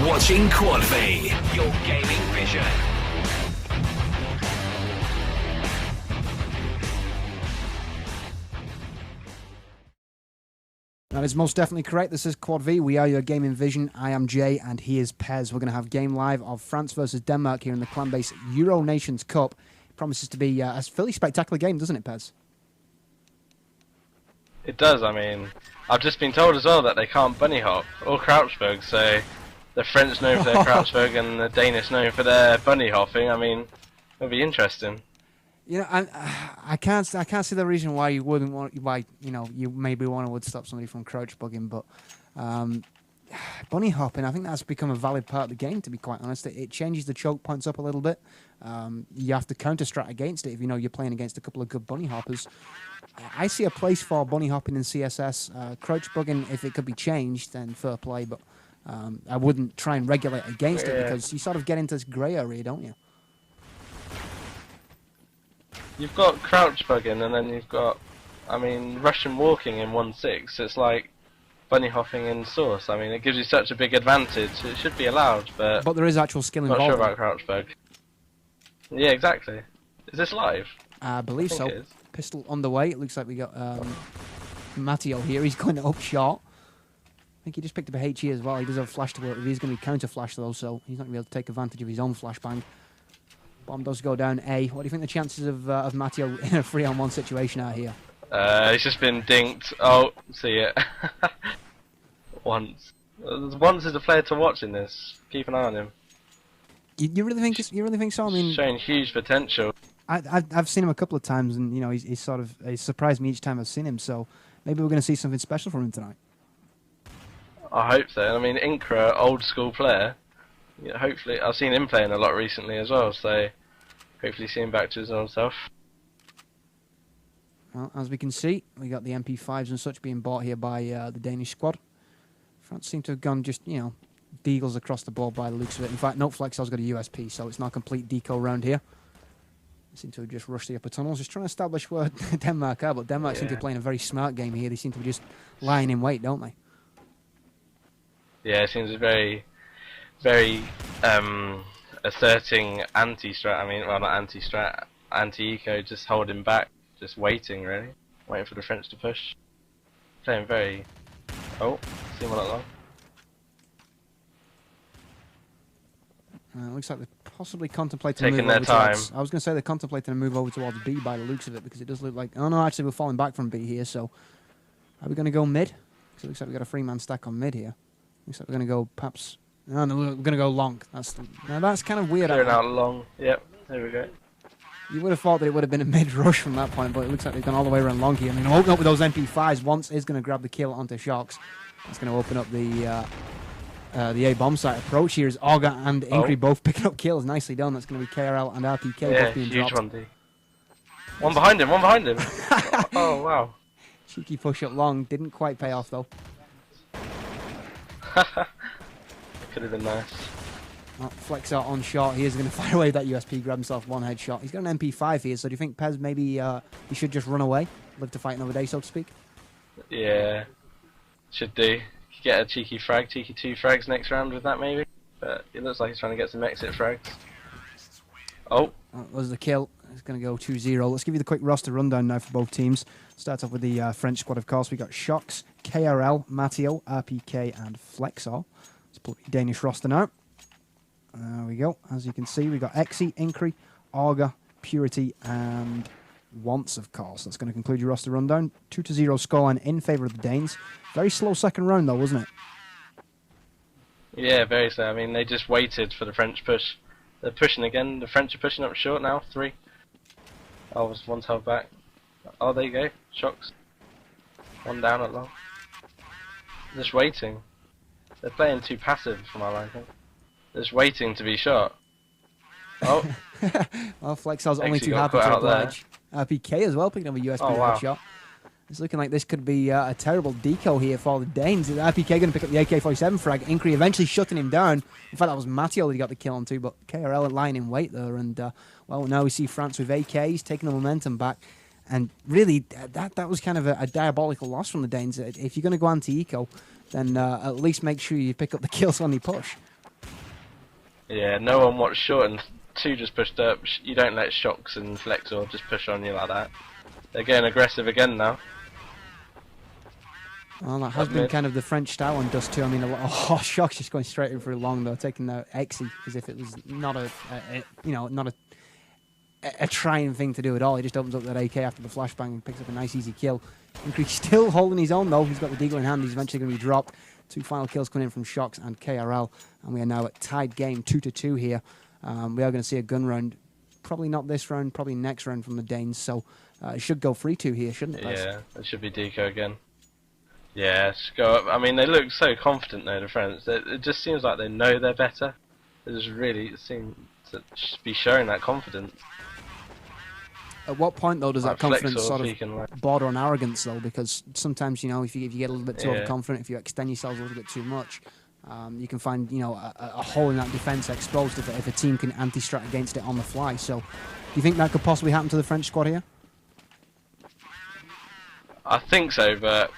Watching Quad V, your gaming vision. That is most definitely correct. This is Quad V. We are your gaming vision. I am Jay, and he is Pez. We're going to have game live of France versus Denmark here in the ClanBase Euro Nations Cup. It promises to be a fairly spectacular game, doesn't it, Pez? It does. I mean, I've just been told as well that they can't bunny hop or crouchberg, so the French known for their crouchberg and the Danish known for their bunny hopping. I mean, it'll be interesting. You know, I can't see the reason why you wouldn't want, you maybe would stop somebody from crouch bugging, but bunny hopping, I think that's become a valid part of the game. To be quite honest, it changes the choke points up a little bit. You have to counter strat against it if you're playing against a couple of good bunny hoppers. I see a place for bunny hopping in CSS. Crouch bugging, if it could be changed, then fair play, but I wouldn't try and regulate against it because you sort of get into this grey area, don't you? You've got crouch bugging, and then you've got, I mean, Russian walking in 1.6. It's like bunny hopping in Source. I mean, it gives you such a big advantage. It should be allowed, but there is actual skill involved. Not sure about crouch bug. Yeah, exactly. Is this live? I believe so. Pistol underway. It looks like we got Matteo here. He's going up short. I think he just picked up a HE as well. He does have a flash to work with. He's going to be counter flash though, so he's not going to be able to take advantage of his own flashbang. Bomb does go down A. What do you think the chances of Matteo in a 3-on-1 situation are here? He's just been dinked. Oh, see it. Once. Once is a player to watch in this. Keep an eye on him. You really think so? I mean, showing huge potential. I've seen him a couple of times, and he's surprised me each time I've seen him. So maybe we're going to see something special from him tonight. I hope so. I mean, Inkra, old school player. Yeah, hopefully, I've seen him playing a lot recently as well. So hopefully, see him back to his old self. Well, as we can see, we got the MP5s and such being bought here by the Danish squad. France seem to have gone just deagles across the board by the looks of it. In fact, Note Flexel's got a USP, so it's not a complete deco round here. They seem to have just rushed the upper tunnels, just trying to establish where Denmark are, but Denmark seem to be playing a very smart game here. They seem to be just lying in wait, don't they? Yeah, it seems very, very asserting anti-strat. I mean, well, not anti-strat, anti-eco, just holding back, just waiting, really. Waiting for the French to push. Playing very... Oh, seen one not long. Looks like they're possibly contemplating taking their time. I was going to say they're contemplating a move over towards B by the looks of it, because it does look like... Oh no, actually we're falling back from B here, so... Are we going to go mid? Because it looks like we've got a 3-man stack on mid here. Looks like we're going to go perhaps... No, we're going to go long. That's kind of weird. Clearing out long. Yep, there we go. You would have thought that it would have been a mid-rush from that point, but it looks like they've gone all the way around long here. I mean, open up with those MP5s. Once is going to grab the kill onto Shocks. That's going to open up the A-bomb site approach here as Auga and Inkri both picking up kills. Nicely done. That's going to be KRL and RPK both being huge dropped. One behind him, one behind him. Oh, wow. Cheeky push up long. Didn't quite pay off, though. Could have been nice. Oh, Flex out on shot. He is going to fire away that USP, grab himself one headshot. He's got an MP5 here, so do you think Pez maybe he should just run away? Live to fight another day, so to speak? Yeah, should do. Get a cheeky 2 frags next round with that maybe. But it looks like he's trying to get some exit frags. Oh. That was the kill. It's going to go 2-0. Let's give you the quick roster rundown now for both teams. Start off with the French squad, of course. We got Shocks, KRL, Matteo, RPK, and Flexor. Let's pull the Danish roster now. There we go. As you can see, we got XII, Inkri, Auga, Purity, and Wants, of course. That's going to conclude your roster rundown. 2-0 scoreline in favour of the Danes. Very slow second round, though, wasn't it? Yeah, very slow. I mean, they just waited for the French push. They're pushing again. The French are pushing up short now. 3. Oh, one's held back. Oh, there you go. Shocks. One down at long. Just waiting. They're playing too passive for my liking. Just waiting to be shot. Oh. Well, Flexor's only too happy to oblige. RPK as well, picking up a USB shot. It's looking like this could be a terrible deco here for the Danes. RPK going to pick up the AK-47 frag. Inkri eventually shutting him down. In fact, that was Matteo that he got the kill on too, but KRL lying in wait there. And, well, now we see France with AKs taking the momentum back. And really, that was kind of a diabolical loss from the Danes. If you're going to go anti-eco, then at least make sure you pick up the kills when they push. Yeah, no one watched short and 2 just pushed up. You don't let Shocks and Flexor just push on you like that. They're getting aggressive again now. Well, that has been kind of the French style on Dust 2. I mean, Shock's just going straight in for long though, taking the XII as if it was not not a trying thing to do at all. He just opens up that AK after the flashbang and picks up a nice easy kill. He's still holding his own though. He's got the Deagle in hand. He's eventually going to be dropped. 2 final kills coming in from Shocks and KRL, and we are now at tied game 2-2 here. We are going to see a gun round. Probably not this round, probably next round from the Danes. So it should go 3-2 here, shouldn't it? Yeah, it should be Deco again. Yeah, go up. I mean, they look so confident though, the French. It just seems like they know they're better. They just really seem to be showing that confidence. At what point though does that confidence sort of like border on arrogance though? Because sometimes if you get a little bit too overconfident, if you extend yourselves a little bit too much, you can find a hole in that defence exposed if a team can anti-strat against it on the fly. So, do you think that could possibly happen to the French squad here? I think so, but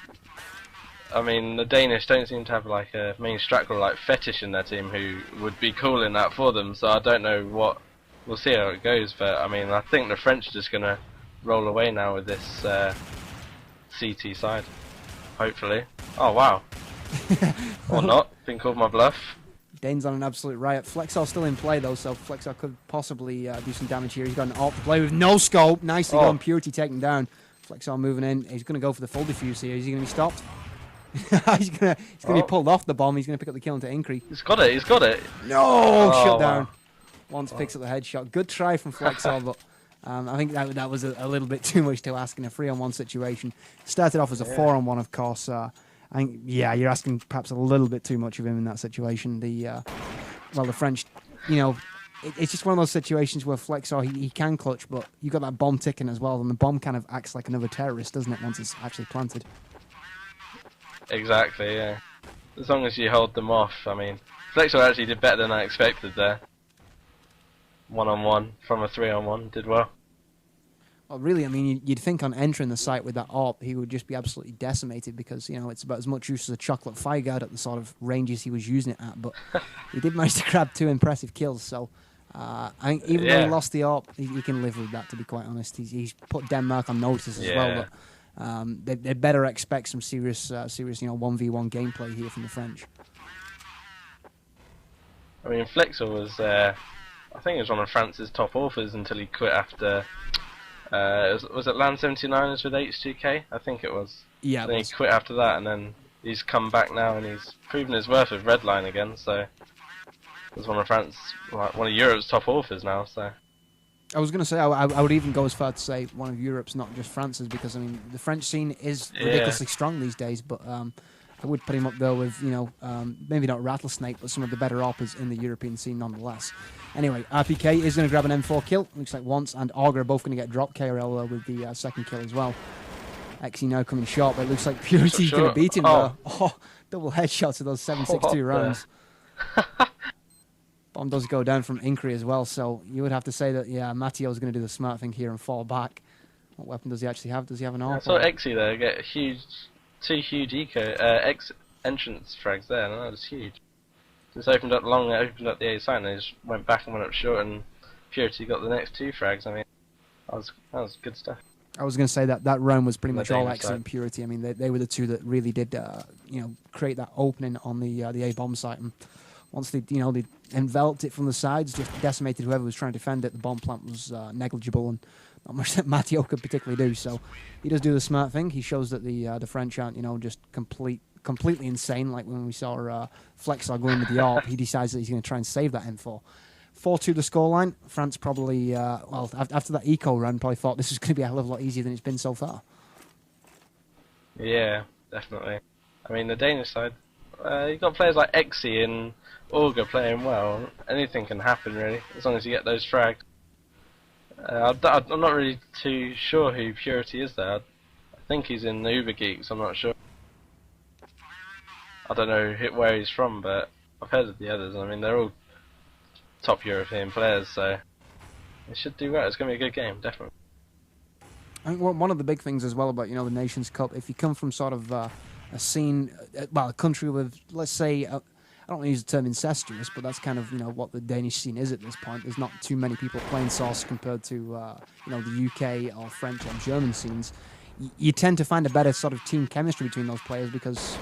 I mean, the Danish don't seem to have like a main strat like fetish in their team who would be calling that for them. So I don't know what. We'll see how it goes. But I mean, I think the French are just gonna roll away now with this CT side. Hopefully. Oh wow. Or not. Been called my bluff. Dane's on an absolute riot. Flexor's still in play though, so Flexor could possibly do some damage here. He's got an AWP to play with, no scope. Nicely done. Purity taken down. Flexor moving in. He's going to go for the full defuse here. Is he going to be stopped? he's going to be pulled off the bomb. He's going to pick up the kill into Incree. He's got it. He's got it. No, shut down. Wow. Once picks up the headshot. Good try from Flexor, but I think that was a little bit too much to ask in a 3-on-1 situation. Started off as a 4-on-1, of course. I think, you're asking perhaps a little bit too much of him in that situation. The French, it's just one of those situations where Flexor, he can clutch, but you got that bomb ticking as well, and the bomb kind of acts like another terrorist, doesn't it, once it's actually planted? Exactly, yeah. As long as you hold them off, I mean, Flexor actually did better than I expected there. 1-on-1 from a 3-on-1, did well. Well, really, I mean, you'd think on entering the site with that AWP, he would just be absolutely decimated because, it's about as much use as a chocolate fireguard at the sort of ranges he was using it at. But he did manage to grab 2 impressive kills, so I think even though he lost the AWP, he can live with that, to be quite honest. He's put Denmark on notice as well, but they better expect some serious 1v1 gameplay here from the French. I mean, Flexor was, I think he was one of France's top authors until he quit after... was it LAN 79ers with H2K? I think it was. Yeah. Then he quit after that, and then he's come back now, and he's proven his worth with Redline again. So he's one of one of Europe's top authors now. So I was going to say I would even go as far to say one of Europe's, not just France's, because I mean the French scene is ridiculously strong these days. But I would put him up there with maybe not Rattlesnake, but some of the better AWPers in the European scene nonetheless. Anyway, RPK is going to grab an M4 kill. Looks like Once and Augur are both going to get dropped. KRL with the second kill as well. XII now coming short, but it looks like Purity's going to beat him there. Double headshots of those 7.62 rounds. Bomb does go down from Incree as well, so you would have to say that, Mattio's going to do the smart thing here and fall back. What weapon does he actually have? Does he have an AWP? I saw XII there get two huge entrance frags there, and that was huge. Just opened up long, opened up the A side, and they just went back and went up short, and Purity got the next 2 frags. I mean, that was good stuff. I was going to say that round was pretty much all XII and Purity. I mean, they were the two that really did, create that opening on the A bomb site. And once they enveloped it from the sides, just decimated whoever was trying to defend it. The bomb plant was negligible, and not much that Matteo could particularly do. So he does do the smart thing. He shows that the French aren't, just completely insane, like when we saw Flexor going with the AWP. He decides that he's going to try and save that M4. 4-2 the scoreline. France probably, after that eco run, probably thought this was going to be a hell of a lot easier than it's been so far. Yeah, definitely. I mean, the Danish side, you've got players like XII and Augur playing well. Anything can happen, really, as long as you get those frags. I'm not really too sure who Purity is there. I think he's in the Uber Geeks, I'm not sure. I don't know where he's from, but I've heard of the others. I mean, they're all top European players, so they should do well. It's going to be a good game, definitely. I think one of the big things as well about the Nations Cup, if you come from sort of a scene, a country with, let's say, I don't want to use the term incestuous, but that's kind of what the Danish scene is at this point. There's not too many people playing Source compared to the UK or French or German scenes. You tend to find a better sort of team chemistry between those players because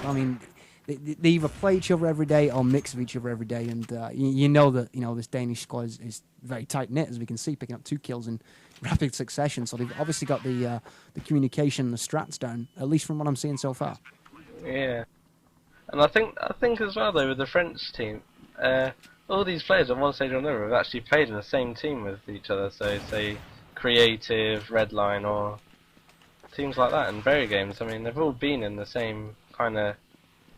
they either play each other every day or mix with each other every day, and you know that this Danish squad is very tight knit, as we can see, picking up 2 kills in rapid succession. So they've obviously got the communication and the strats down, at least from what I'm seeing so far. Yeah, and I think as well though with the French team, all these players at one stage or another have actually played in the same team with each other. So say Creative, Redline, or teams like that in various games. I mean, they've all been in the same kind of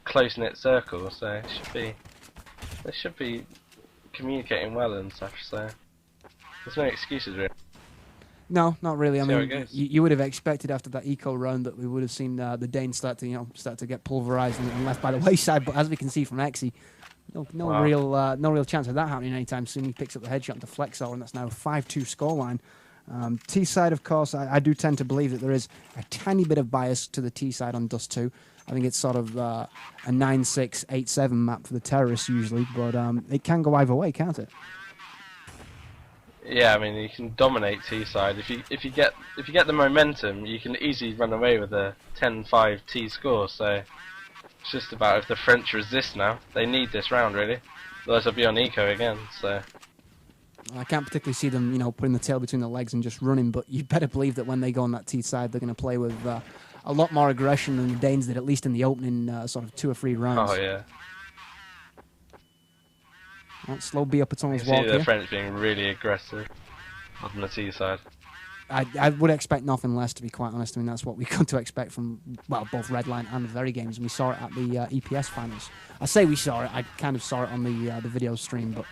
close-knit circle, so they should be communicating well and stuff, so there's no excuses really. No, not really. I See how it mean, goes. you would have expected after that eco round that we would have seen the Danes start to get pulverized and left by the wayside, but as we can see from XII, no Wow. real chance of that happening anytime soon. He picks up the headshot into Flexor, and that's now a 5-2 scoreline. T side, of course, I do tend to believe that there is a tiny bit of bias to the T side on Dust 2. I think it's sort of a 9-6, 8-7 map for the terrorists usually, but it can go either way, can't it? Yeah, I mean you can dominate T side if you get the momentum, you can easily run away with a 10-5 T score. So it's just about if the French resist now. They need this round really, otherwise they'll be on eco again. So I can't particularly see them, putting the tail between their legs and just running, but you better believe that when they go on that T side, they're going to play with a lot more aggression than the Danes did, at least in the opening sort of 2 or 3 rounds. oh yeah, Right, slow B up at you someone's see walk the here. French being really aggressive on the T side. I would expect nothing less, to be quite honest. I mean, that's what we come to expect from, well, both Redline and the very games, and we saw it at the EPS finals. I say we saw it, I kind of saw it on the video stream, but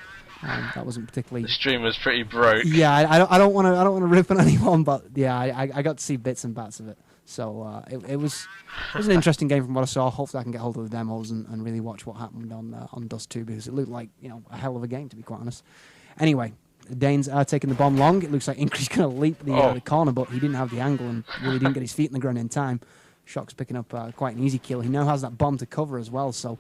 that wasn't particularly... The stream was pretty broke. Yeah, I don't want to rip on anyone, but yeah, I got to see bits and bats of it. So it was an interesting game from what I saw. Hopefully I can get hold of the demos and really watch what happened on Dust 2, because it looked like a hell of a game, to be quite honest. Anyway, the Danes are taking the bomb long. It looks like Incre's going to leap the corner, but he didn't have the angle and really didn't get his feet in the ground in time. Shock's picking up quite an easy kill. He now has that bomb to cover as well, so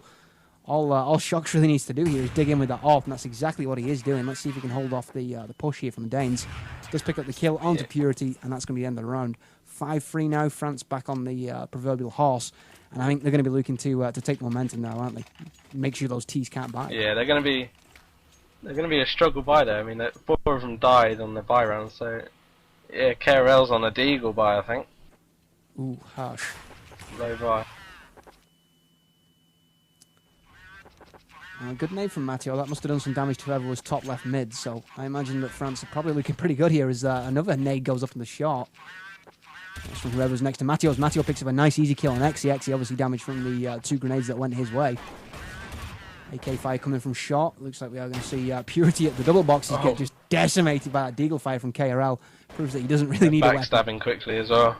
all Shock's really needs to do here is dig in with that AWP, and that's exactly what he is doing. Let's see if he can hold off the push here from the Danes. Does pick up the kill onto Purity, and that's going to be the end of the round. 5-3 now. France back on the proverbial horse, and I think they're going to be looking to take the momentum now, aren't they? Make sure those T's can't bite. Yeah, they're going to be a struggle buy there. I mean, 4 of them died on the buy round, so yeah, KRL's on a deagle buy, I think. Ooh, harsh. Low buy. Good nade from Matteo. That must have done some damage to whoever was top left mid, so I imagine that France are probably looking pretty good here as another nade goes up in the shot. That's from whoever's next to Matteo's. Matteo picks up a nice easy kill on XII. XII obviously damaged from the 2 grenades that went his way. AK fire coming from short. Looks like we are going to see Purity at the double boxes get just decimated by that deagle fire from KRL. Proves that he doesn't really need a weapon. Backstabbing quickly as well.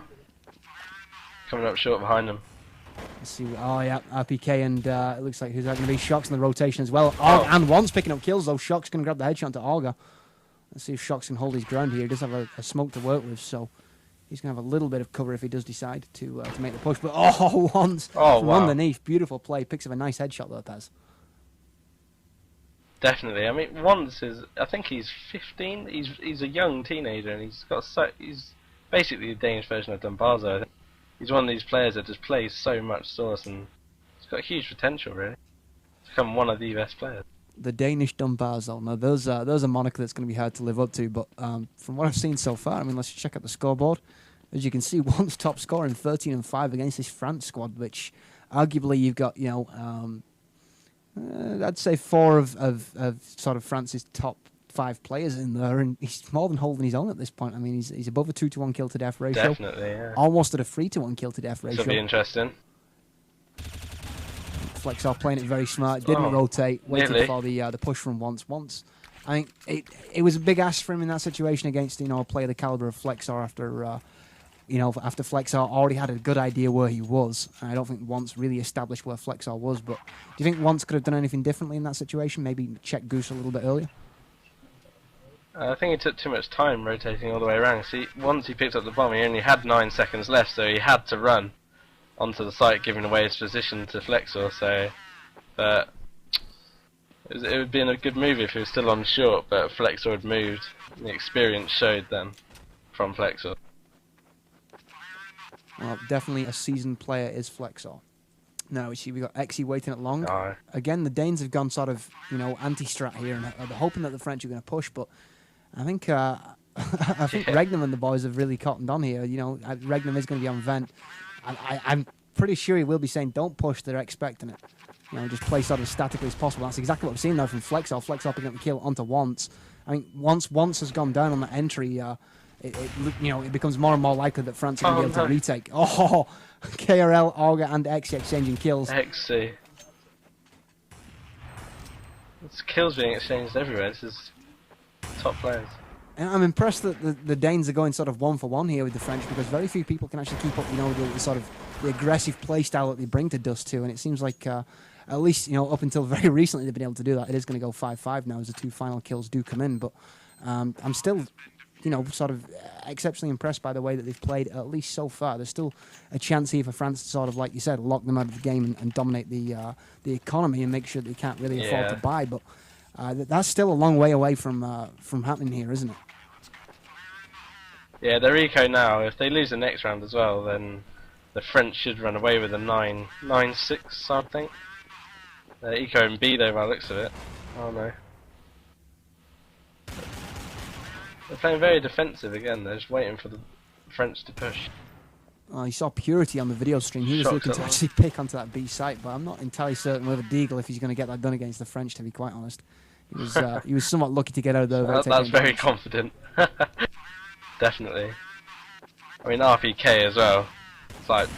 Coming up short behind him. Let's see. Oh, yeah, RPK, and it looks like who's going to be Shock's in the rotation as well. And One's picking up kills, though. Shock's going to grab the headshot to Olga. Let's see if Shock's can hold his ground here. He does have a smoke to work with, so he's going to have a little bit of cover if he does decide to make the push. But One's from underneath. Beautiful play. Picks up a nice headshot, though, Pez. Definitely. I mean, Once is. I think he's 15. He's a young teenager, and he's basically the Danish version of Dumbarzo. I think he's one of these players that just plays so much Source, and he's got huge potential, really, to become one of the best players. The Danish Dumbarzo. Now, those are a moniker that's going to be hard to live up to, but from what I've seen so far, I mean, let's check out the scoreboard. As you can see, Once top scorer in 13-5 against this France squad, which arguably you've got, I'd say 4 of sort of France's top 5 players in there, and he's more than holding his own at this point. I mean, he's above a 2-to-1 kill to death ratio. Definitely, yeah. Almost at a 3-to-1 kill to death ratio. This will be interesting. Flexor playing it very smart, didn't rotate, waited for the push from Once. I think it was a big ask for him in that situation against a player the caliber of Flexor after Flexor already had a good idea where he was. And I don't think Once really established where Flexor was, but do you think Once could have done anything differently in that situation? Maybe check Goose a little bit earlier? I think he took too much time rotating all the way around. See, once he picked up the bomb, he only had 9 seconds left, so he had to run onto the site, giving away his position to Flexor. So, but It would be in a good move if he was still on short, but Flexor had moved. The experience showed then from Flexor. Well, definitely a seasoned player is Flexor. Now we see we got XII waiting at long. Aye. Again, the Danes have gone sort of, anti-strat here, and they're hoping that the French are going to push. But I think I think Regnum and the boys have really cottoned on here. Regnum is going to be on vent. I'm pretty sure he will be saying, "Don't push." They're expecting it. Just play sort of as statically as possible. That's exactly what we've seen though from Flexor. Flexor picking up the kill onto Once. I think once has gone down on the entry. It becomes more and more likely that France are going to be able to retake. Oh, KRL, Auga, and XI exchanging kills. XI. There's kills being exchanged everywhere. This is top players. And I'm impressed that the Danes are going sort of 1-for-1 here with the French, because very few people can actually keep up, the sort of the aggressive play style that they bring to Dust 2. And it seems like, at least, up until very recently, they've been able to do that. It is going to go 5-5 now as the 2 final kills do come in. But I'm still, sort of exceptionally impressed by the way that they've played, at least so far. There's still a chance here for France to sort of, like you said, lock them out of the game and dominate the economy and make sure that they can't really afford to buy. But that's still a long way away from happening here, isn't it? Yeah, their eco now, if they lose the next round as well, then the French should run away with a 9-6, I think. Their eco in B though, by the looks of it. Oh no. They're playing very defensive again, they're just waiting for the French to push. You saw Purity on the video stream. He was looking to actually pick onto that B site, but I'm not entirely certain whether Deagle, if he's going to get that done against the French, to be quite honest. He was somewhat lucky to get out of there. That's very confident. Definitely. I mean, RPK as well. It's like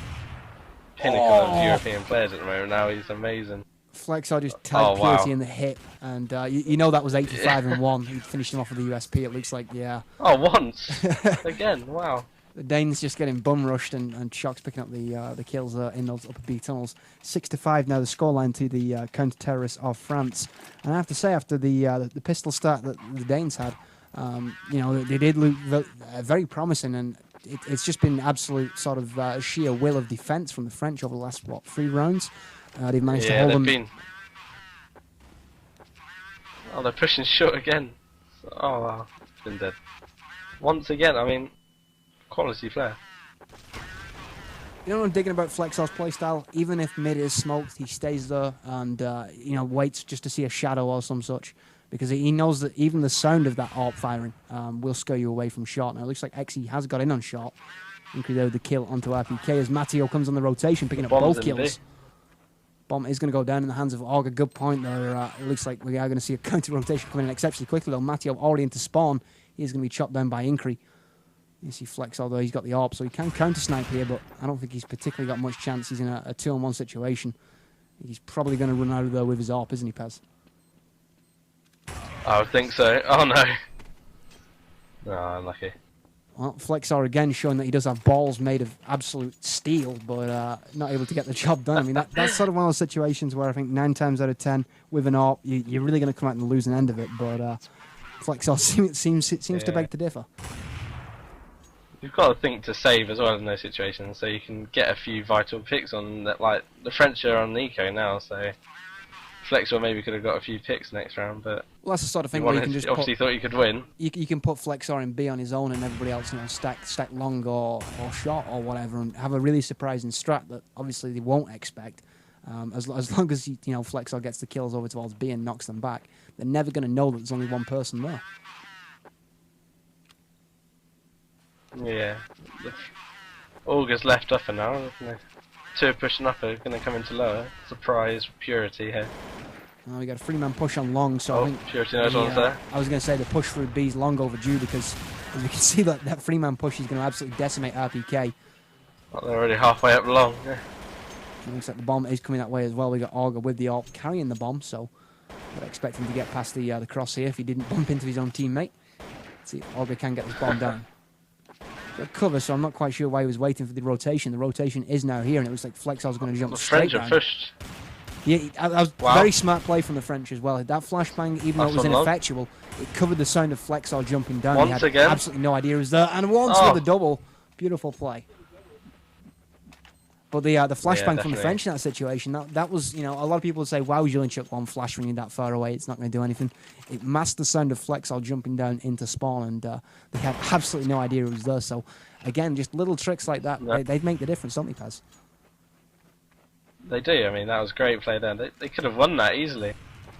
pinnacle of European players at the moment now. He's amazing. Flexor just tagged Purity in the hip, and that was 85-1. He finished him off with the USP. It looks like, yeah. Oh, once again. Wow. The Danes just getting bum rushed, and Shock's picking up the kills in those upper B tunnels. 6-5 now the scoreline to the counter-terrorists of France. And I have to say, after the pistol start that the Danes had, they did look very promising, and it's just been absolute sort of sheer will of defence from the French over the last 3 rounds. They've managed to hold them. Oh, they're pushing short again. Oh, wow. Been dead. Once again, I mean, quality player. You know what I'm digging about Flexor's playstyle? Even if mid is smoked, he stays there and waits just to see a shadow or some such, because he knows that even the sound of that AWP firing will scare you away from shot. Now it looks like XI has got in on shot, including the kill onto RPK as Matteo comes on the rotation, picking up both kills. Bomb is going to go down in the hands of Auga. Good point there. It looks like we are going to see a counter rotation coming in exceptionally quickly though. Matteo already into spawn. He is going to be chopped down by Incri. You see Flex, although he's got the AWP, so he can counter snipe here, but I don't think he's particularly got much chance. He's in a 2-on-1 situation. He's probably going to run out of there with his AWP, isn't he, Pez? I would think so. Oh no. No, unlucky. Well, Flexor again showing that he does have balls made of absolute steel, but not able to get the job done. I mean, that's sort of one of those situations where I think 9 times out of 10 with an AWP, you're really going to come out on the losing end of it, but Flexor seems to beg to differ. You've got to think to save as well in those situations, so you can get a few vital picks on that. Like the French are on Nico now, so Flexor maybe could have got a few picks next round, but well, that's the sort of thing where you can just obviously thought you could win. You can put Flexor in B on his own, and everybody else, stack long or short or whatever, and have a really surprising strat that obviously they won't expect. As long as Flexor gets the kills over towards B and knocks them back, they're never going to know that there's only one person there. Yeah, Auga's left upper now, isn't it? 2 pushing upper, going to come into lower. Surprise, Purity here. We got a 3-man push on long, so I think Purity knows one's there. I was going to say the push through B is long overdue, because as we can see that 3-man push is going to absolutely decimate RPK. Well, they're already halfway up long. Yeah. It looks like the bomb is coming that way as well. We got Auga with the AWP carrying the bomb, so I'd expect him to get past the cross here if he didn't bump into his own teammate. Let's see if Auga can get this bomb down. Cover, so I'm not quite sure why he was waiting for the rotation. The rotation is now here, and it looks like Flexor's going to jump straight down. The French have pushed. Yeah, that was very smart play from the French as well. That flashbang, even though it was ineffectual, it covered the sound of Flexor jumping down. Once he had absolutely no idea it was there. And once with the double. Beautiful play. But the flashbang from the definitely. French in that situation, that was, a lot of people would say, why would you only chuck one flash when you're that far away? It's not going to do anything. It masked the sound of Flexel jumping down into spawn, and they had absolutely no idea it was there. So, again, just little tricks like that, No. they'd make the difference, don't they, Paz? They do. I mean, that was great play there. They could have won that easily,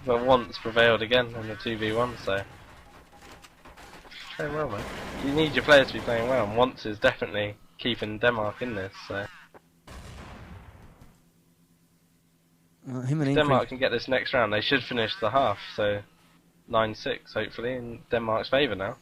but once prevailed again in the 2v1. So playing well, man. You need your players to be playing well, and once is definitely keeping Denmark in this. So Him and Denmark can get this next round. They should finish the half. So 9-6 hopefully in Denmark's favour now.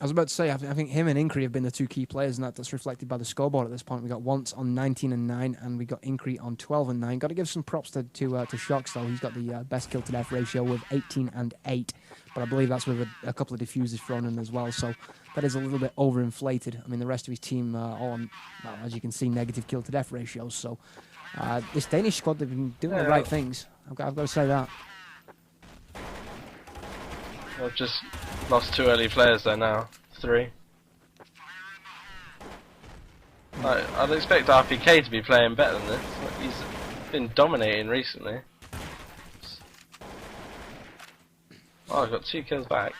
I was about to say, I think him and Inkri have been the two key players, and that's reflected by the scoreboard at this point. We got Once on 19-9, and we got Inkri on 12-9. Got to give some props to Shox, though. He's got the best kill to death ratio with 18-8, but I believe that's with a couple of diffusers thrown in as well. So that is a little bit overinflated. I mean, the rest of his team all on, well, as you can see, negative kill to death ratios. So this Danish squad, they've been doing the right things. I've got to say that. I've just lost 2 early players there now. 3. I'd expect RPK to be playing better than this. He's been dominating recently. Oh, I've got 2 kills back.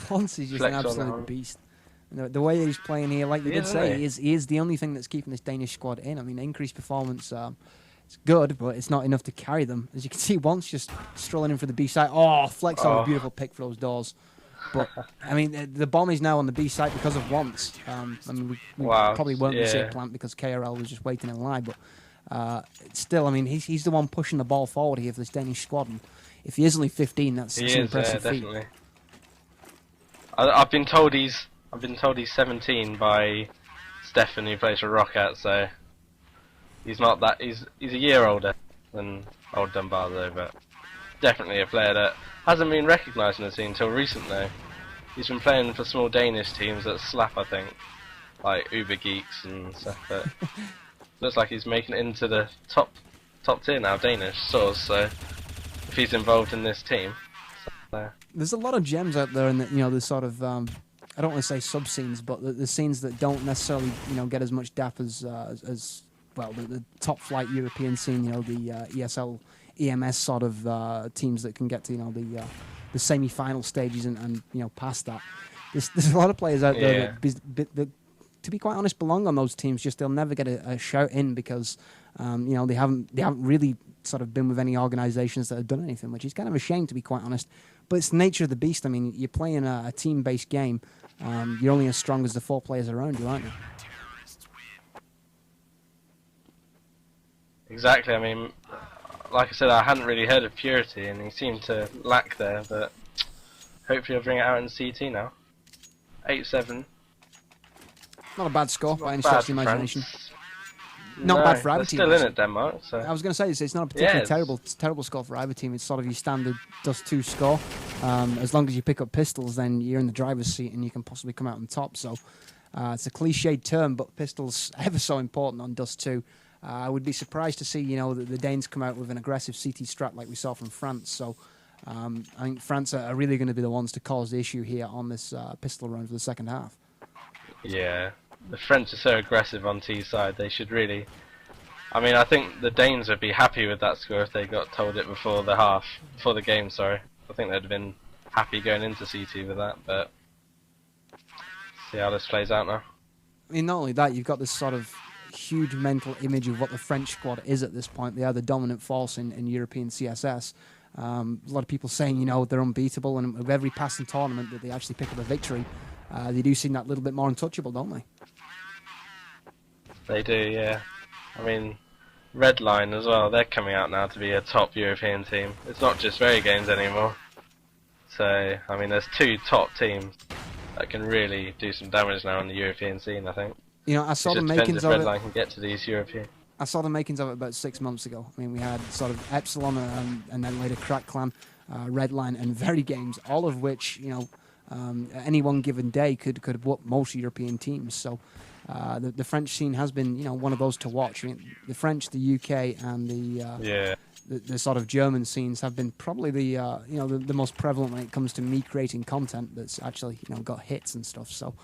Once he's just Flex an on absolute that beast. And the way he's playing here, like you He did is, say, isn't he is the only thing that's keeping this Danish squad in. I mean, increased performance, it's good, but it's not enough to carry them. As you can see, Once just strolling in for the B side. Oh, Flex on a beautiful pick for those doors. But, I mean, the bomb is now on the B side because of Once. I mean, we probably weren't going to see it plant because KRL was just waiting in line, but still, I mean, he's the one pushing the ball forward here for this Danish squad. And if he is only 15, that's an impressive feat. Definitely. I've been told he's 17 by Stefan, who plays for Rocket, so he's not that. He's a year older than old Dumbardo, but definitely a player that hasn't been recognised in the scene until recently. He's been playing for small Danish teams that slap, I think, like Uber Geeks and stuff. But looks like he's making it into the top tier now, Danish source. So if he's involved in this team, there's a lot of gems out there in the sort of I don't want to say sub scenes, but the scenes that don't necessarily get as much dap as well the top flight European scene. The ESL, EMS sort of teams that can get to the semi-final stages and past that. There's a lot of players out there that, to be quite honest, belong on those teams. Just they'll never get a shout in because they haven't really sort of been with any organisations that have done anything, which is kind of a shame, to be quite honest. But it's the nature of the beast. I mean, you're playing a team-based game. You're only as strong as the 4 players around you, aren't you? Exactly. I mean, like I said, I hadn't really heard of Purity, and he seemed to lack there. But hopefully, I'll bring it out in CT now. 8-7. Not a bad score by any stretch of the imagination. Not No, bad for either they're team. still in it, Denmark. So. I was going to say it's not a particularly terrible score for either team. It's sort of your standard Dust 2 score. As long as you pick up pistols, then you're in the driver's seat and you can possibly come out on top. So it's a cliched term, but pistols ever so important on Dust 2. I would be surprised to see the Danes come out with an aggressive CT strat like we saw from France. So I think France are really going to be the ones to cause the issue here on this pistol run for the second half. Yeah. The French are so aggressive on T side, they should really... I mean, I think the Danes would be happy with that score if they got told it before the game, sorry. I think they'd have been happy going into CT with that, but... see how this plays out now. I mean, not only that, you've got this sort of huge mental image of what the French squad is at this point. They are the dominant force in European CSS. A lot of people saying, they're unbeatable, and with every passing tournament that they actually pick up a victory, they do seem that little bit more untouchable, don't they? They do, yeah. I mean, Redline as well, they're coming out now to be a top European team. It's not just Very Games anymore. So, I mean, there's 2 top teams that can really do some damage now on the European scene, I think. I saw the makings makings of Redline it. can get to these European. I saw the makings of it about 6 months ago. I mean, we had sort of Epsilon and then later Crack Clan, Redline, and Very Games, all of which, any one given day could whoop most European teams. So the French scene has been, one of those to watch. I mean, the French, the UK, and the sort of German scenes have been probably the most prevalent when it comes to me creating content that's actually got hits and stuff. So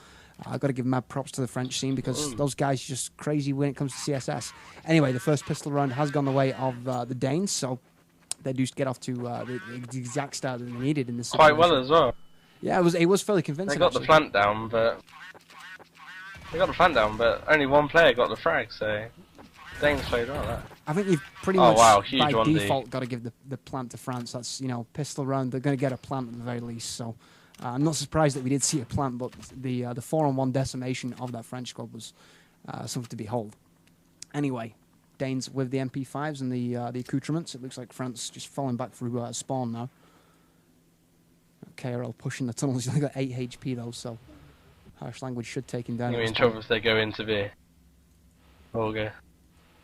I've got to give mad props to the French team because those guys are just crazy when it comes to CSS. Anyway, the first pistol round has gone the way of the Danes, so they do get off to the exact start that they needed in this Quite situation. well as well. Yeah, it was fairly convincing. They got the plant down, but only one player got the frag, so Danes played well that. I think you've pretty much Huge by 1D. default got to give the plant to France. That's, you know, pistol round. They're going to get a plant at the very least. So I'm not surprised that we did see a plant, but the 4-on-1 decimation of that French squad was something to behold. Anyway, Danes with the MP5s and the accoutrements. It looks like France just falling back through spawn now. KRL pushing the tunnels. He's only got 8 HP though, so harsh language should take him down. You're in trouble if they go into B. Olga.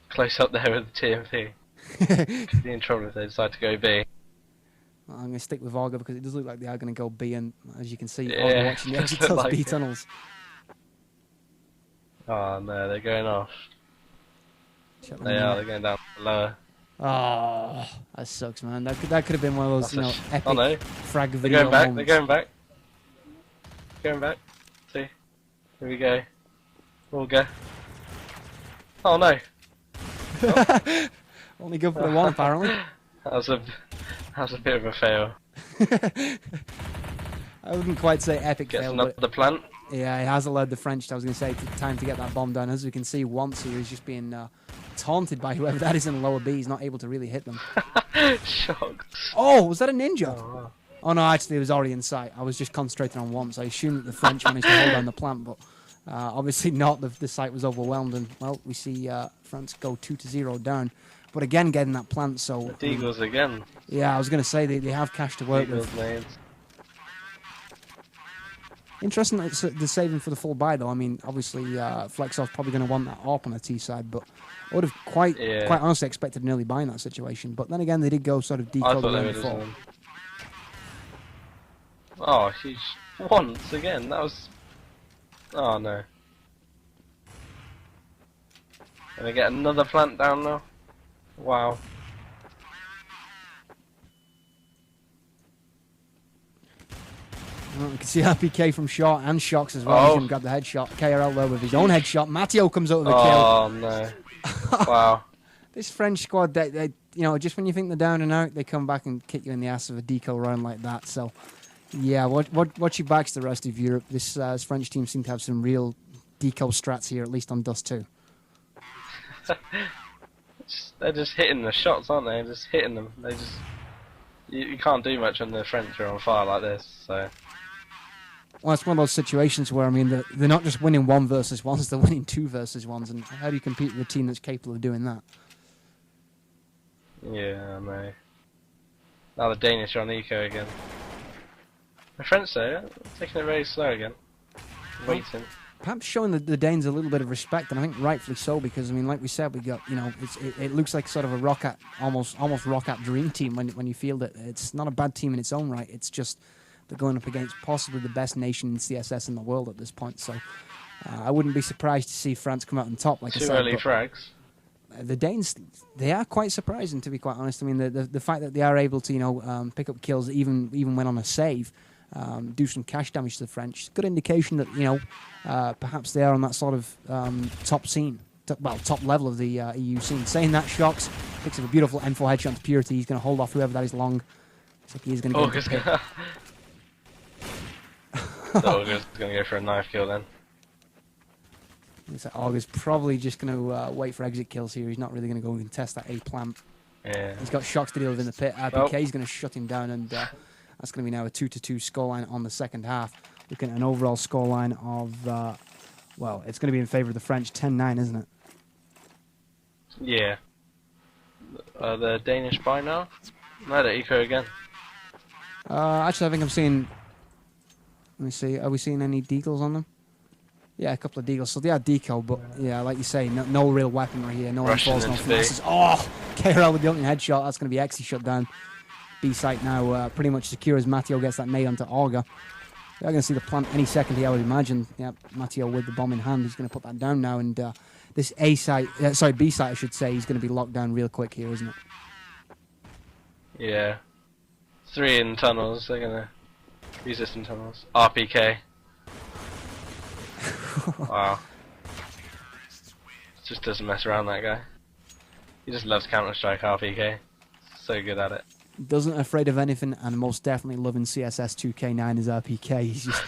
Close up there with the TMP. Could be in trouble if they decide to go B. I'm going to stick with Olga because it does look like they are going to go B, and as you can see, Yeah, Olga watching the exit like B it. tunnels. Oh no, they're going off. Shut them They down. are, they're going down lower. Oh, that sucks, man. That could have been one of those, That's you know, epic oh no, frag they're video going back, moments. they're going back. Going back. See? Here we go. Olga. Oh no. Only good for the one, apparently. That was a bit of a fail. I wouldn't quite say epic Gets fail, another but plant. yeah, he has allowed the French, I was going to say, time to get that bomb down. As we can see, once he was just being taunted by whoever that is in the lower B. He's not able to really hit them. Shocked. Oh, was that a ninja? Oh, wow. Oh no, actually, it was already in sight. I was just concentrating on once. I assumed that the French managed to hold down the plant, but obviously not. The site was overwhelmed, and well, we see France go 2-0 down. But again, getting that plant, so The Deagles again. yeah, I was going to say they have cash to work with. Deagles nades. Interesting that they're saving for the full buy, though. I mean, obviously, Flexov's probably going to want that ARP on the T side, but I would have quite honestly expected an early buy in that situation. But then again, they did go sort of I decode thought the they lane would before. have. Oh, huge. Once again, that was. Oh no. Gonna get another plant down now? Wow. Well, you can see RPK from short and Shocks as well. He's Oh. going to grab the headshot. KRL though with his own headshot. Matteo comes out with a kill. Oh no. Wow. This French squad, they, you know, just when you think they're down and out, they come back and kick you in the ass with a deco round like that. So, yeah, watch your backs to the rest of Europe. This French team seem to have some real deco strats here, at least on Dust 2. They're just hitting the shots, aren't they? Just hitting them. They just. You can't do much when the French are on fire like this, so. Well, it's one of those situations where, I mean, they're not just winning 1 versus 1s, they're winning 2 versus 1s. And how do you compete with a team that's capable of doing that? Yeah, I know. Now the Danish are on eco again. The French though, taking it very slow again. Waiting. Perhaps showing the Danes a little bit of respect, and I think rightfully so, because, I mean, like we said, we got, you know, it looks like sort of a Roccat, almost Roccat dream team when you feel that it's not a bad team in its own right. It's just they're going up against possibly the best nation in CSS in the world at this point. So I wouldn't be surprised to see France come out on top. Like I Too said, early but frags. the Danes, they are quite surprising, to be quite honest. I mean, the fact that they are able to, you know, pick up kills even when on a save, do some cash damage to the French. Good indication that, you know, perhaps they are on that sort of top scene, top level of the EU scene. Saying that, Shocks picks up a beautiful M4 headshot to Purity. He's going to hold off whoever that is long. Looks like he is going to Oh, get into the pit. August is going to go for a knife kill then. Looks like August probably just going to wait for exit kills here. He's not really going to go and contest that A plant. Yeah. He's got Shocks to deal with in the pit. RPK is going to shut him down, and that's going to be now a 2-2 scoreline on the second half. Looking at an overall scoreline of, well, it's going to be in favour of the French, 10-9, isn't it? Yeah. The Danish by now? No, they're eco again. Actually, I think I'm seeing... Let me see. Are we seeing any deagles on them? Yeah, a couple of deagles. So they are deco, but yeah, like you say, no real weaponry here. No Rushing M4s, no into B. flashes. Oh! KRL with the opening headshot. That's going to be XII shut down. B site now pretty much secure as Matteo gets that nade onto Olga. They're going to see the plant any second here, I would imagine. Yeah, Matteo with the bomb in hand. He's going to put that down now. And this B site, I should say, is going to be locked down real quick here, isn't it? Yeah. 3 in tunnels, they're going to use this in tunnels. RPK. Wow. Just doesn't mess around, that guy. He just loves Counter-Strike RPK. So good at it. Doesn't afraid of anything, and most definitely loving CSS 2K9 as RPK. He's just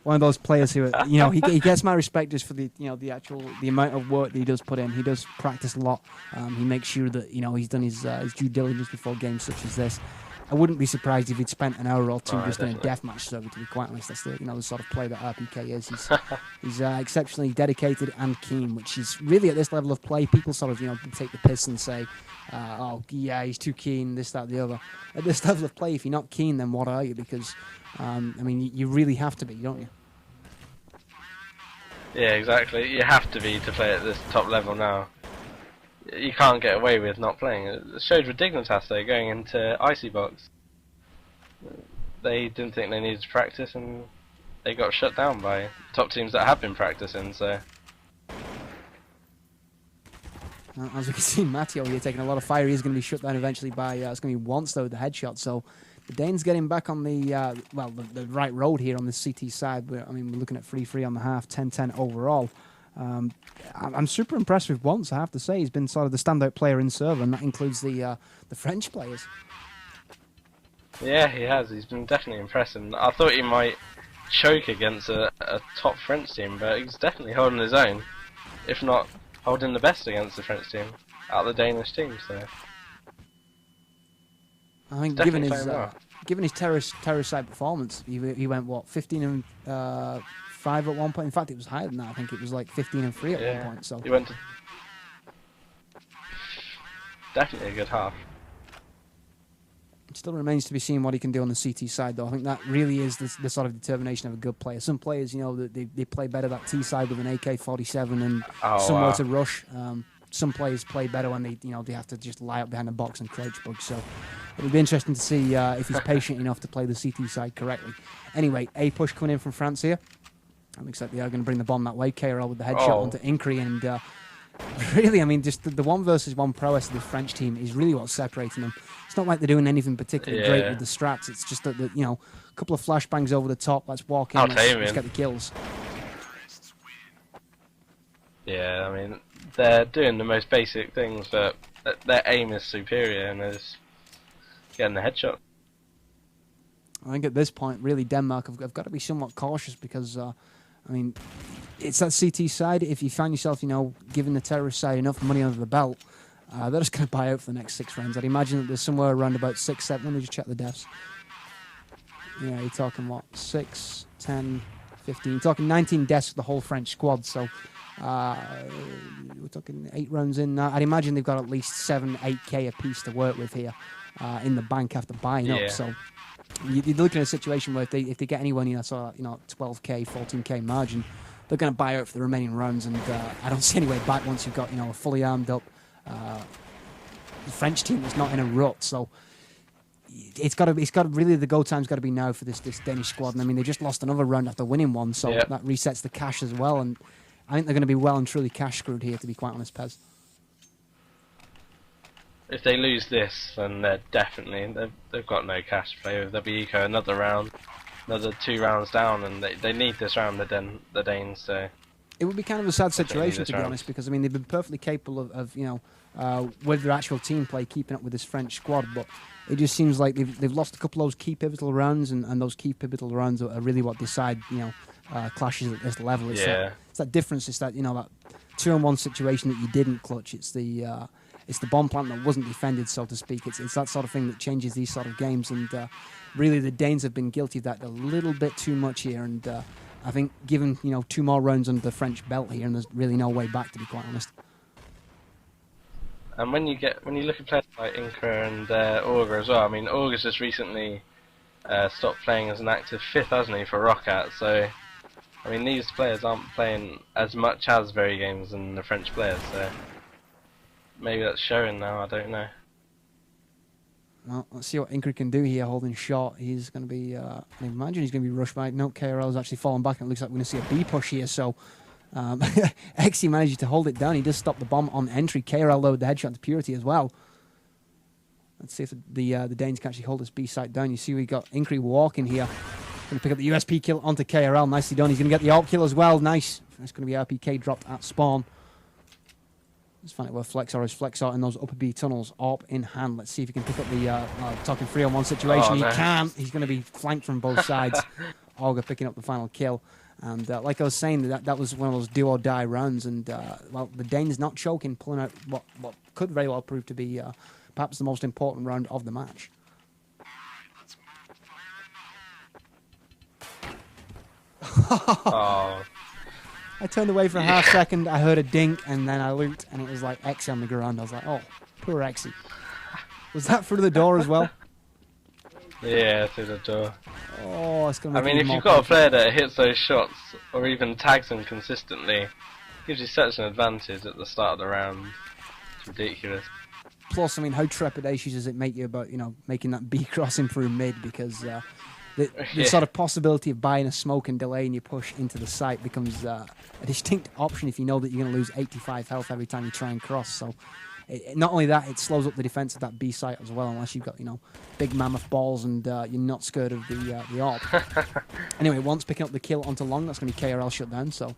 one of those players who, you know, he gets my respect just for the, you know, the amount of work that he does put in. He does practice a lot. He makes sure that, you know, he's done his due diligence before games such as this. I wouldn't be surprised if he'd spent an hour or two just definitely. in a deathmatch server, to be quite honest. That's the, you know, the sort of player that RPK is. He's exceptionally dedicated and keen, which is really at this level of play, people sort of, you know, take the piss and say, oh, yeah, he's too keen, this, that, the other. At this level of play, if you're not keen, then what are you? Because, I mean, you really have to be, don't you? Yeah, exactly. You have to be to play at this top level now. You can't get away with not playing. It showed with Dignitas though, going into Icy Box. They didn't think they needed to practice, and they got shut down by top teams that have been practicing. So, as we can see, Matteo here taking a lot of fire. He's going to be shut down eventually by, it's going to be Once though, the headshot. So the Danes getting back on the, the right road here on the CT side. I mean, we're looking at 3-3 on the half, 10-10 overall. I'm super impressed with Once, I have to say. He's been sort of the standout player in server, and that includes the French players. yeah, he has. He's been definitely impressive. I thought he might choke against a top French team, but he's definitely holding his own, if not holding the best against the French team out of the Danish team. So I think given his terrorist side performance, he went what 15 and 5 at one point. In fact, it was higher than that. I think it was like 15 and 3 at one point. So he went to definitely a good half. It still remains to be seen what he can do on the CT side, though. I think that really is the sort of determination of a good player. Some players, you know, they play better that T side with an AK-47 and somewhere to rush. Some players play better when they have to just lie up behind a box and crouch bug. So it'll be interesting to see if he's patient enough to play the CT side correctly. Anyway, a push coming in from France here. I'm excited they are going to bring the bomb that way. KRL with the headshot onto Incri, and really, I mean, just the 1 versus 1 prowess of the French team is really what's separating them. It's not like they're doing anything particularly great with the strats. It's just that, you know, a couple of flashbangs over the top. Let's walk in. Let's get the kills. Yeah, I mean, they're doing the most basic things, but their aim is superior, and they're just getting the headshot. I think at this point, really, Denmark have got to be somewhat cautious because, I mean, it's that CT side. If you find yourself, you know, giving the terrorist side enough money under the belt, they're just going to buy out for the next 6 rounds. I'd imagine that there's somewhere around about 6, 7. Let me just check the deaths. Yeah, you're talking what? 6, 10, 15. You're talking 19 deaths for the whole French squad. So we're talking 8 rounds in. I'd imagine they've got at least 7, 8K a piece to work with here in the bank after buying up. So you're looking at a situation where if they get anyone in that sort of, you know, 12K, 14K margin, they're going to buy out for the remaining rounds, and I don't see any way back once you've got, you know, a fully armed up French team that's not in a rut. So it's got to really, the go time's got to be now for this Danish squad. And I mean, they just lost another round after winning one, so that resets the cash as well. And I think they're going to be well and truly cash screwed here, to be quite honest, Pez. If they lose this, then they're definitely they've got no cash to play with. They'll be eco another round, another 2 rounds down, and they need this round. The Danes. So it would be kind of a sad situation, to be honest, because I mean they've been perfectly capable of you know, with their actual team play, keeping up with this French squad, but it just seems like they've lost a couple of those key pivotal rounds, and those key pivotal rounds are really what decide, you know, clashes at this level. It's that difference. It's that, you know, that 2-on-1 situation that you didn't clutch. It's the bomb plant that wasn't defended, so to speak. It's that sort of thing that changes these sort of games, and really the Danes have been guilty of that a little bit too much here. And I think given, you know, 2 more rounds under the French belt here, and there's really no way back, to be quite honest. And when you look at players like Inca and Augur as well, I mean, Augur's just recently stopped playing as an active 5th, hasn't he, for Roccat? So, I mean, these players aren't playing as much as very games than the French players, so maybe that's showing now, I don't know. Well, let's see what Inca can do here, holding short. He's going to be, I imagine he's going to be rushed by. No, KRL has actually fallen back, and it looks like we're going to see a B push here, so XII manages to hold it down. He does stop the bomb on entry. KRL lowered the headshot to Purity as well. Let's see if the Danes can actually hold this B site down. You see we got Incri walking here. Going to pick up the USP kill onto KRL. Nicely done. He's going to get the AWP kill as well. Nice. That's going to be RPK dropped at spawn. Let's find out where Flexor is. Flexor in those upper B tunnels. AWP in hand. Let's see if he can pick up the talking 3-on-1 situation. He can. He's going to be flanked from both sides. Auger picking up the final kill. And like I was saying, that was one of those do-or-die rounds. And, well, the Danes not choking, pulling out what could very well prove to be perhaps the most important round of the match. Oh. I turned away for a half second, I heard a dink, and then I looked, and it was like XII on the ground. I was like, oh, poor XII. Was that through the door as well? Yeah, through the door. Oh, it's going to I mean, if you've got a player that hits those shots, or even tags them consistently, it gives you such an advantage at the start of the round. It's ridiculous. Plus, I mean, how trepidatious does it make you about, making that B crossing through mid, because the sort of possibility of buying a smoke and delaying your push into the site becomes a distinct option if you know that you're going to lose 85 health every time you try and cross. So, not only that, it slows up the defense of that B site as well, unless you've got, big mammoth balls and you're not scared of the AWP. Anyway, once picking up the kill onto long, that's going to be KRL shut down, so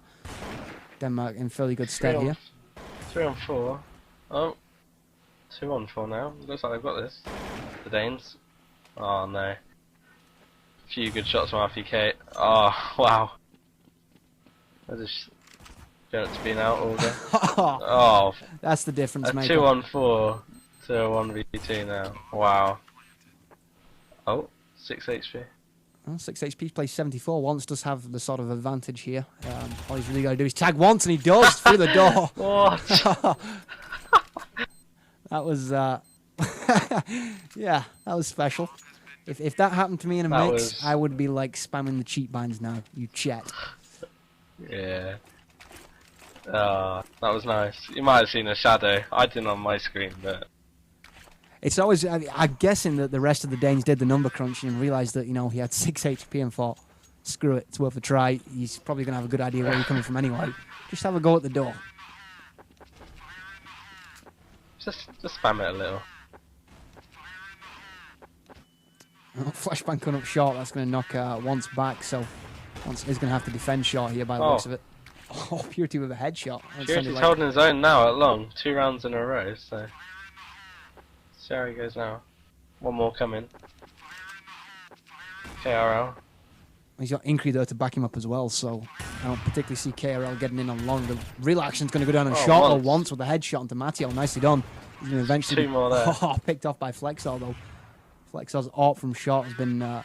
Denmark in fairly good stead here. 3 on 4. Oh, 2 on 4 now. Looks like they've got this. The Danes. Oh no. A few good shots from RPK. Oh, wow. I just going to be now, Auger. Oh, that's the difference, a mate. 2 on 4 to a 1v2 now. Wow. Oh, 6 HP. Well, 6 HP plays 74. Once does have the sort of advantage here. All he's really got to do is tag once, and he does through the door. What? That was, yeah, that was special. If that happened to me in a mix, I would be like spamming the cheat binds now. You chat. Yeah. That was nice. You might have seen a shadow. I didn't on my screen, but it's always. I'm guessing that the rest of the Danes did the number crunching and realised that he had 6 HP and thought, screw it, it's worth a try. He's probably going to have a good idea where you're coming from anyway. Just have a go at the door. just spam it a little. Oh, flashbang coming up short. That's going to knock Once back. So Once is going to have to defend short here by the looks of it. Oh, Purity with a headshot. Purity's holding his own now at long. 2 rounds in a row, so see how he goes now. One more coming. KRL. He's got Incree there to back him up as well, so I don't particularly see KRL getting in on long. The real action's going to go down on short or Once with a headshot onto Matteo. Nicely done. He's going to eventually 2 more there. Picked off by Flexor though. Flexor's AWP from short has been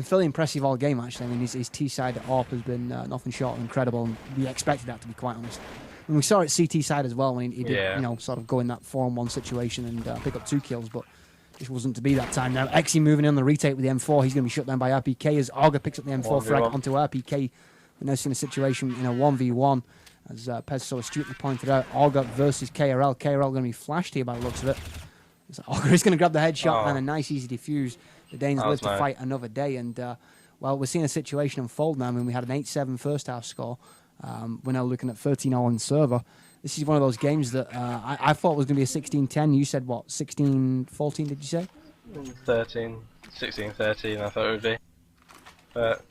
fairly impressive all game actually. I mean his T-side AWP has been nothing short of incredible, and we expected that, to be quite honest. And we saw it CT side as well when he did sort of go in that 4-on-1 situation and pick up 2 kills, but it wasn't to be that time. Now XII moving in the retake with the M4. He's going to be shut down by RPK as Auger picks up the M4 frag onto RPK. We're now seeing a situation in a 1v1 as Pez so astutely pointed out. Auger versus KRL. KRL going to be flashed here by the looks of it. So Auger is going to grab the headshot and a nice easy defuse. The Danes live to fight another day, and well, we're seeing a situation unfold now. I mean, we had an 8-7 first half score. We're now looking at 13-0 on server. This is one of those games that I thought was going to be a 16-10. You said what, 16-14? Did you say? 13, 16-13. I thought it would be, but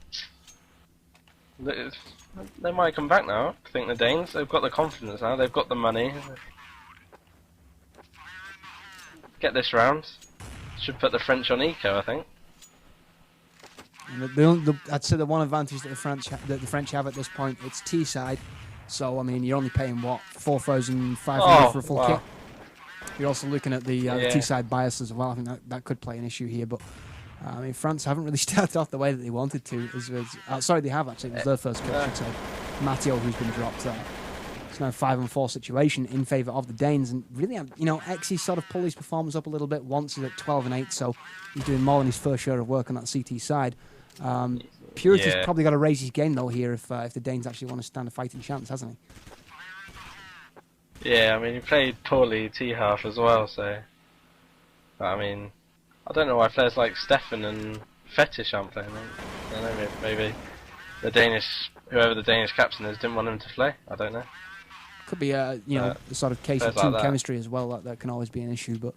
they might come back now. I think the Danes, they've got the confidence now. They've got the money. Get this round. Should put the French on eco, I think. I'd say the one advantage that the French have at this point, it's T side. So I mean, you're only paying what, 4,500 for a full kit. You're also looking at the T side bias as well. I think that could play an issue here, but I mean, France haven't really started off the way that they wanted to. Sorry, they have actually. It was their first kill, I should say. Matteo, who's been dropped there. It's now a 5-on-4 situation in favour of the Danes, and really, XI sort of pulled his performance up a little bit. Once he's at 12-8, so he's doing more than his fair share of work on that CT side. Purity's probably got to raise his game though here if the Danes actually want to stand a fighting chance, hasn't he? Yeah, I mean he played poorly T half as well, so I mean I don't know why players like Stefan and Fetish aren't playing. I don't know, maybe whoever the Danish captain is didn't want him to play. I don't know. Could be a sort of case of team chemistry as well. That can always be an issue, but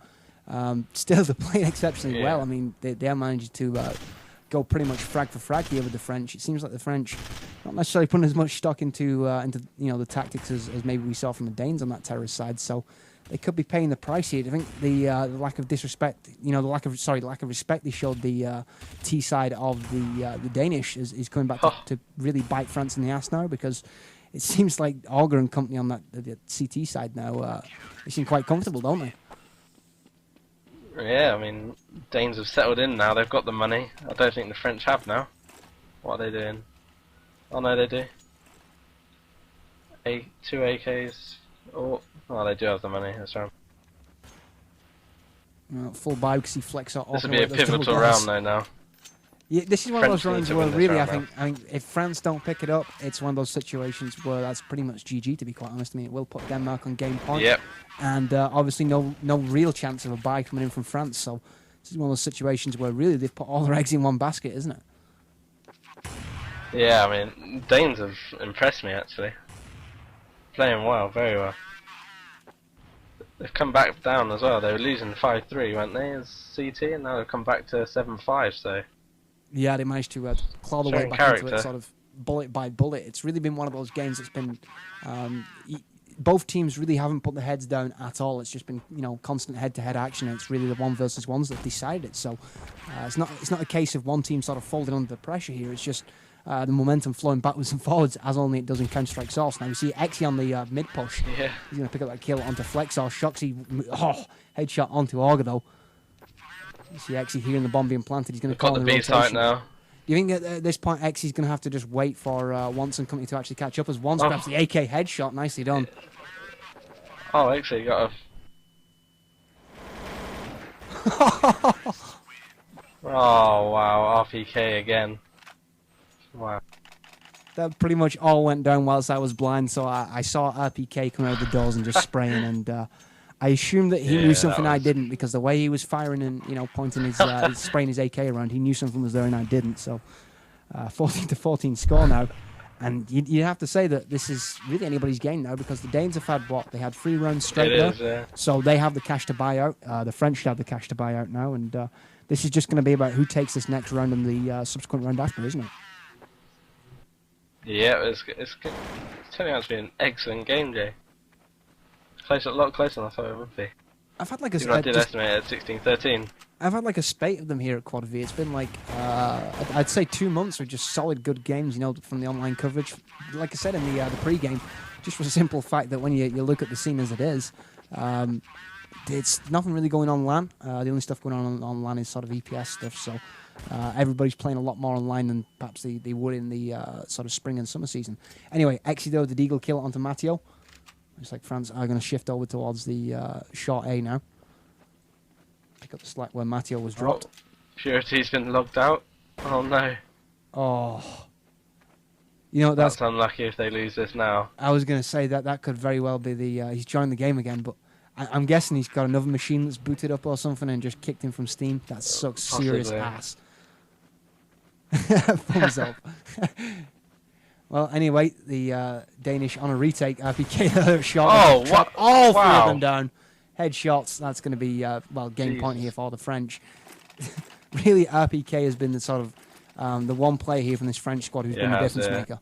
still they're playing exceptionally well. I mean they managed to go pretty much frag for frag here with the French. It seems like the French not necessarily putting as much stock into the tactics as maybe we saw from the Danes on that terrorist side. So they could be paying the price here. I think the lack of disrespect, the lack of respect they showed the T side of the Danish is coming back to really bite France in the ass now, because it seems like Auger and company on the CT side now, they seem quite comfortable, don't they? Yeah, I mean, Danes have settled in now. They've got the money. I don't think the French have now. What are they doing? Oh no, they do. Two AKs. Oh, they do have the money. That's right. Full buy because he flex out. This will be a pivotal round though now. Yeah, this is one of those rounds where really I think if France don't pick it up, it's one of those situations where that's pretty much GG, to be quite honest. I mean, it will put Denmark on game point. Yep. And obviously no real chance of a buy coming in from France. So this is one of those situations where really they've put all their eggs in one basket, isn't it? Yeah, I mean, Danes have impressed me actually. Playing well, very well. They've come back down as well. They were losing 5-3, weren't they, as CT, and now they've come back to 7-5. So yeah, they managed to claw the way back into it, sort of bullet by bullet. It's really been one of those games that's been. Both teams really haven't put their heads down at all. It's just been constant head-to-head action. And it's really the 1 versus 1s that decided it. So it's not a case of one team sort of folding under the pressure here. It's just the momentum flowing backwards and forwards as only it does in Counter-Strike Source. Now we see XII on the mid push. Yeah. He's going to pick up that kill onto Flexor. Shoxy, headshot onto Auger though. You see XII here in the bomb being planted. He's going to call the in B rotation. site now. Do you think at this point XI's going to have to just wait for Once and company to actually catch up, as Once grabs the AK headshot? Nicely done. Oh, actually got a... Oh wow, RPK again. Wow. That pretty much all went down whilst I was blind, so I saw RPK come out of the doors and just spraying, and I assumed that he knew something I didn't, because the way he was firing and pointing his spraying his AK around, he knew something was there and I didn't. So 14-14 score now, and you have to say that this is really anybody's game now, because the Danes have had they had 3 rounds straight there, so they have the cash to buy out. The French have the cash to buy out now, and this is just going to be about who takes this next round and the subsequent round after, isn't it? Yeah, it's turning out to be an excellent game, Jay. A lot closer than I thought it would be. I've had like I did estimate it at 16-13. I've had like a spate of them here at Quad V. It's been like I'd say 2 months of just solid good games, from the online coverage. Like I said in the pre-game, just for the simple fact that when you look at the scene as it is, it's nothing really going on LAN. The only stuff going on LAN is sort of EPS stuff. So everybody's playing a lot more online than perhaps they would in the sort of spring and summer season. Anyway, Exido, the Deagle kill onto Matteo. Looks like France are going to shift over towards the short A now. Pick up the slack where Matteo was dropped. Purity's been logged out. Oh no. Oh. That's unlucky if they lose this now. I was going to say that could very well be he's joined the game again, but I'm guessing he's got another machine that's booted up or something and just kicked him from Steam. That sucks serious ass. Thumbs up. Well, anyway, the Danish on a retake, RPK shot. What? All 3 of them down. Headshots, that's going to be, game point here for the French. Really, RPK has been the sort of, the one player here from this French squad who's been the difference maker.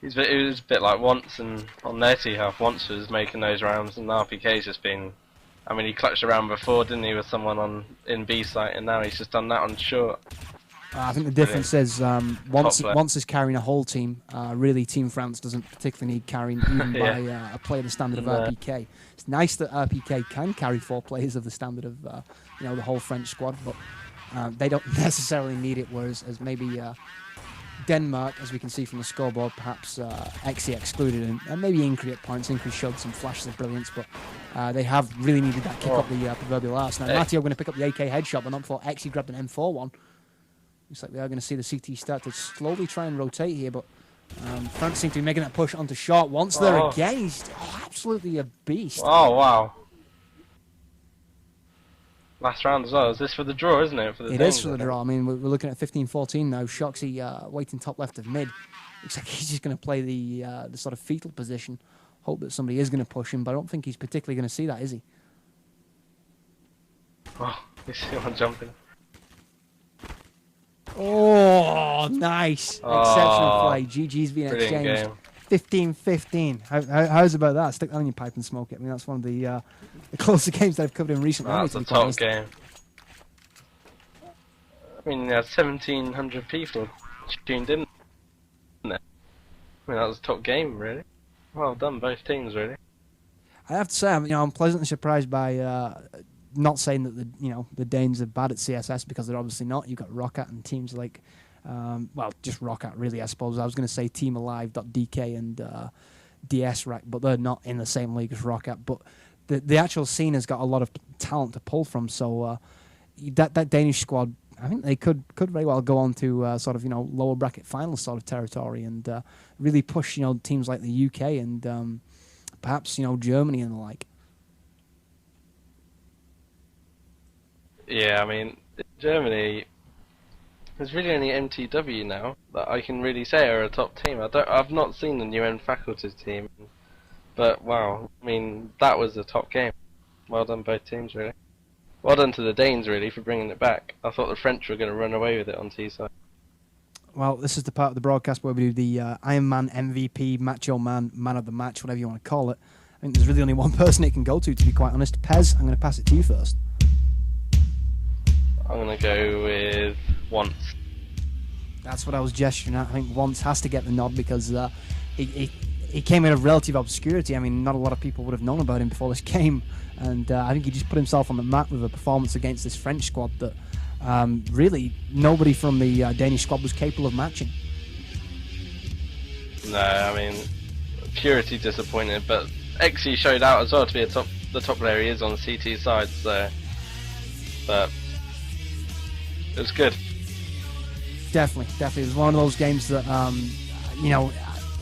It was a bit like Once, and on their T-half, Once was making those rounds, and RPK's just been... I mean, he clutched around before, didn't he, with someone in B site, and now he's just done that on short. I think the difference is Once is carrying a whole team. Really, Team France doesn't particularly need carrying even by a player the standard of RPK. It's nice that RPK can carry 4 players of the standard of the whole French squad, but they don't necessarily need it. Whereas maybe Denmark, as we can see from the scoreboard, perhaps XE excluded, and maybe Incri at points. Incri showed some flashes of brilliance, but they have really needed that kick up the proverbial arse. Now Matteo going to pick up the AK headshot, but not before XE grabbed an M4 one. Looks like we are going to see the CT start to slowly try and rotate here, but France seem to be making that push onto short. Once they're again, he's absolutely a beast. Oh, wow. Last round as well. Is this for the draw, isn't it? It is for the draw. I mean, we're looking at 15-14 now. Shoxy waiting top left of mid. Looks like he's just going to play the sort of fetal position. Hope that somebody is going to push him, but I don't think he's particularly going to see that, is he? Oh, you see one jumping. Oh, nice. Exceptional Oh, play. GG's been brilliant exchanged. game. 15-15. How's about that? Stick that in your pipe and smoke it. I mean, that's one of the closer games that I've covered in recent memory. That's a top game. I mean, 1,700 people tuned in. I mean, that was a top game, really. Well done, both teams, really. I have to say, I'm pleasantly surprised by not saying that the Danes are bad at CSS, because they're obviously not. You've got Roccat and teams like, just Roccat really, I suppose. I was going to say TeamAlive.dk and DS Rack, but they're not in the same league as Roccat. But the actual scene has got a lot of talent to pull from. So that Danish squad, I think they could very well go on to sort of lower bracket final sort of territory and really push teams like the UK and perhaps Germany and the like. Yeah, I mean, Germany, there's really only MTW now that I can really say are a top team. I've not seen the UN faculties team, but wow, I mean, that was a top game. Well done both teams, really. Well done to the Danes, really, for bringing it back. I thought the French were going to run away with it on T-side. Well, this is the part of the broadcast where we do the Iron Man MVP, Macho Man, Man of the Match, whatever you want to call it. I think there's really only one person it can go to be quite honest. Pez, I'm going to pass it to you first. I'm going to go with Once. That's what I was gesturing at. I think Once has to get the nod because he came in of relative obscurity. I mean, not a lot of people would have known about him before this game. And I think he just put himself on the map with a performance against this French squad that really nobody from the Danish squad was capable of matching. No, I mean, Purity disappointed, but XII showed out as well to be the top player he is on the CT side, so... But... it was good. Definitely. It was one of those games that,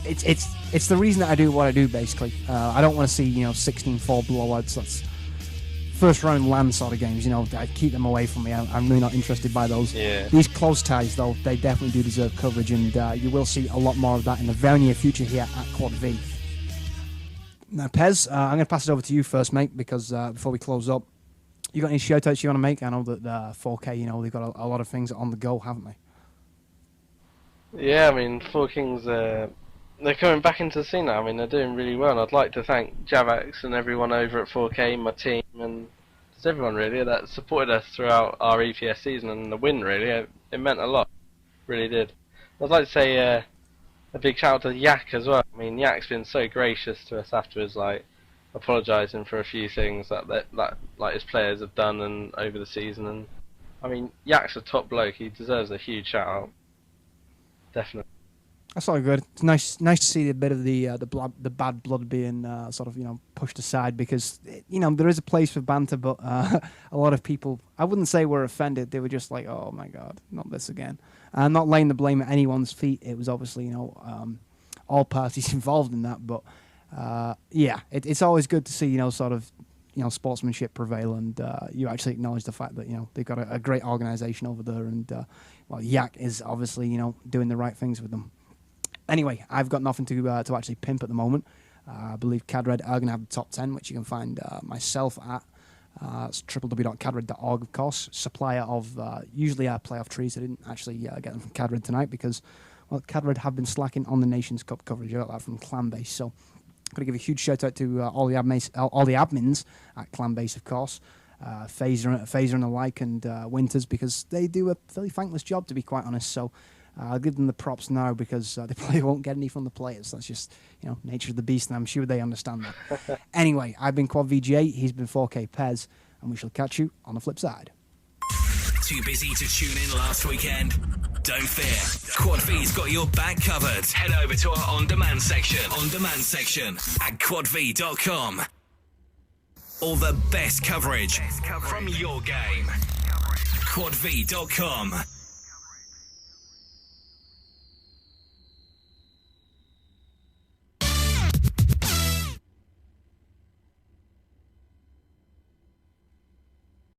it's the reason that I do what I do, basically. I don't want to see, 16-4 blowouts. That's first round land sort of games, I keep them away from me. I'm really not interested by those. Yeah. These close ties, though, they definitely do deserve coverage, and you will see a lot more of that in the very near future here at Quad V. Now, Pez, I'm going to pass it over to you first, mate, because before we close up, you got any shout-outs you want to make? I know that 4K, they've got a lot of things on the go, haven't they? Yeah, I mean, Four Kings, they're coming back into the scene now. I mean, they're doing really well, and I'd like to thank Javax and everyone over at 4K, my team, and just everyone really that supported us throughout our EPS season, and the win really, it meant a lot, really did. I'd like to say a big shout out to Yak as well. I mean, Yak's been so gracious to us afterwards, like apologising for a few things that like his players have done and over the season, and I mean, Yak's a top bloke. He deserves a huge shout out. Definitely. That's all good. It's nice to see a bit of the bad blood being sort of pushed aside, because there is a place for banter, but a lot of people, I wouldn't say were offended. They were just like, oh my god, not this again. And not laying the blame at anyone's feet. It was obviously all parties involved in that, but yeah, it's always good to see sort of sportsmanship prevail, and you actually acknowledge the fact that they've got a great organisation over there, and well, Yak is obviously doing the right things with them. Anyway, I've got nothing to actually pimp at the moment. I believe CADRED are going to have the top 10, which you can find myself at www.cadred.org, of course. Supplier of usually our playoff trees. I didn't actually get them from CADRED tonight because, well, CADRED have been slacking on the Nations Cup coverage. I got that from ClanBase. So I'm going to give a huge shout out to all the admins at ClanBase, of course. Phaser and the like, and Winters, because they do a fairly thankless job, to be quite honest. So I'll give them the props now, because they probably won't get any from the players. That's just nature of the beast, and I'm sure they understand that. Anyway, I've been Quad VGA, he's been 4K Pez, and we shall catch you on the flip side. Too busy to tune in last weekend? Don't fear. Quad V's got your back covered. Head over to our on-demand section at quadv.com. All the best coverage from your game. quadv.com.